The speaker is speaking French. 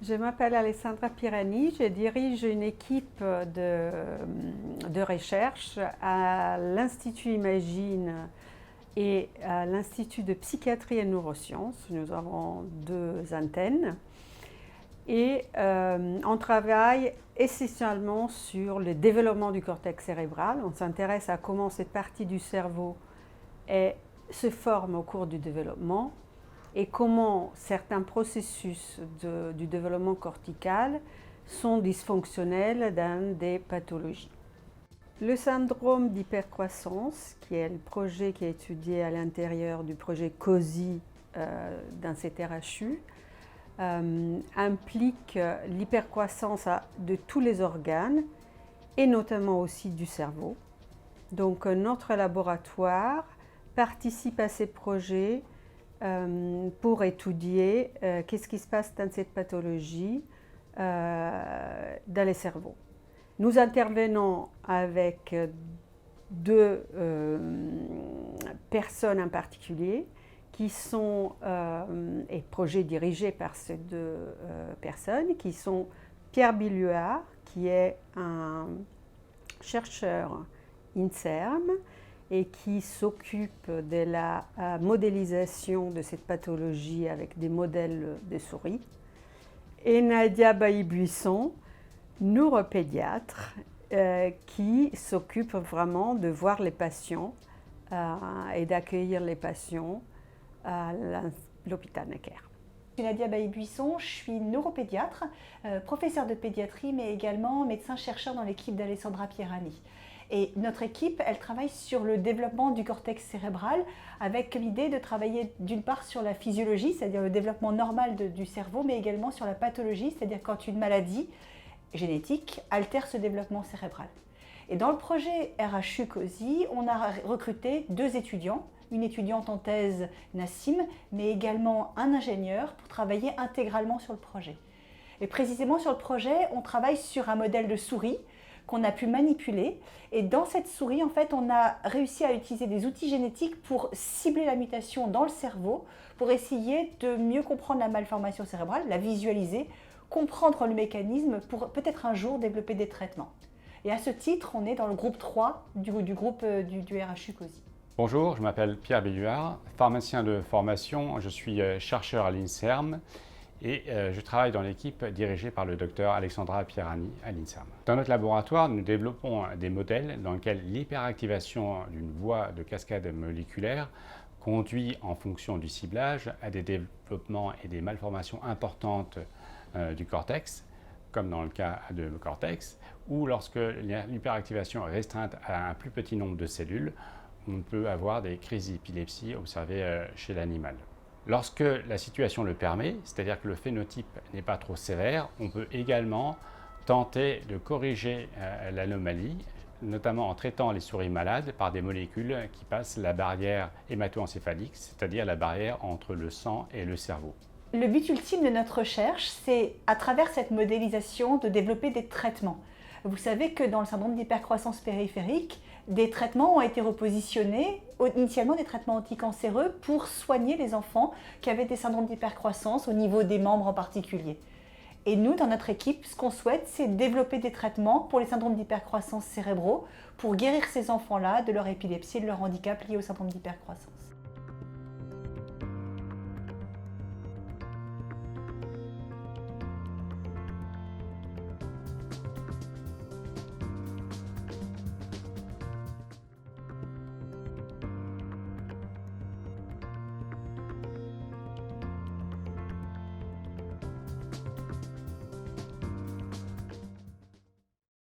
Je m'appelle Alessandra Pirani, je dirige une équipe de recherche à l'Institut Imagine et à l'Institut de psychiatrie et neurosciences. Nous avons 2 antennes et on travaille essentiellement sur le développement du cortex cérébral. On s'intéresse à comment cette partie du cerveau se forme au cours du développement et comment certains processus du développement cortical sont dysfonctionnels dans des pathologies. Le syndrome d'hypercroissance, qui est le projet qui est étudié à l'intérieur du projet COSI dans cet RHU, implique l'hypercroissance de tous les organes et notamment aussi du cerveau. Donc notre laboratoire participe à ces projets pour étudier qu'est-ce qui se passe dans cette pathologie dans les cerveaux. Nous intervenons avec 2 personnes en particulier qui sont, et projets dirigés par ces 2 personnes, qui sont Pierre Billuart, qui est un chercheur INSERM, et qui s'occupe de la modélisation de cette pathologie avec des modèles de souris, et Nadia Bailly-Buisson, neuropédiatre, qui s'occupe vraiment de voir les patients et d'accueillir les patients à l'hôpital Necker. Je suis Nadia Bailly-Buisson, je suis neuropédiatre, professeure de pédiatrie, mais également médecin-chercheur dans l'équipe d'Alessandra Pirani. Et notre équipe, elle travaille sur le développement du cortex cérébral avec l'idée de travailler d'une part sur la physiologie, c'est-à-dire le développement normal du cerveau, mais également sur la pathologie, c'est-à-dire quand une maladie génétique altère ce développement cérébral. Et dans le projet RHU COSI, on a recruté 2 étudiants, une étudiante en thèse Nassim, mais également un ingénieur pour travailler intégralement sur le projet. Et précisément sur le projet, on travaille sur un modèle de souris qu'on a pu manipuler. Et dans cette souris, en fait, on a réussi à utiliser des outils génétiques pour cibler la mutation dans le cerveau, pour essayer de mieux comprendre la malformation cérébrale, la visualiser, comprendre le mécanisme pour peut-être un jour développer des traitements. Et à ce titre, on est dans le groupe 3 du groupe du RHU COSI. Bonjour, je m'appelle Pierre Billuart, pharmacien de formation, je suis chercheur à l'INSERM et je travaille dans l'équipe dirigée par le docteur Alessandra Pirani à l'INSERM. Dans notre laboratoire, nous développons des modèles dans lesquels l'hyperactivation d'une voie de cascade moléculaire conduit en fonction du ciblage à des développements et des malformations importantes du cortex, comme dans le cas de cortex, ou lorsque l'hyperactivation est restreinte à un plus petit nombre de cellules, on peut avoir des crises d'épilepsie observées chez l'animal. Lorsque la situation le permet, c'est-à-dire que le phénotype n'est pas trop sévère, on peut également tenter de corriger l'anomalie, notamment en traitant les souris malades par des molécules qui passent la barrière hémato-encéphalique, c'est-à-dire la barrière entre le sang et le cerveau. Le but ultime de notre recherche, c'est à travers cette modélisation de développer des traitements. Vous savez que dans le syndrome d'hypercroissance périphérique, des traitements ont été repositionnés, initialement des traitements anticancéreux pour soigner les enfants qui avaient des syndromes d'hypercroissance au niveau des membres en particulier. Et nous, dans notre équipe, ce qu'on souhaite, c'est développer des traitements pour les syndromes d'hypercroissance cérébraux pour guérir ces enfants-là de leur épilepsie et de leur handicap lié au syndrome d'hypercroissance.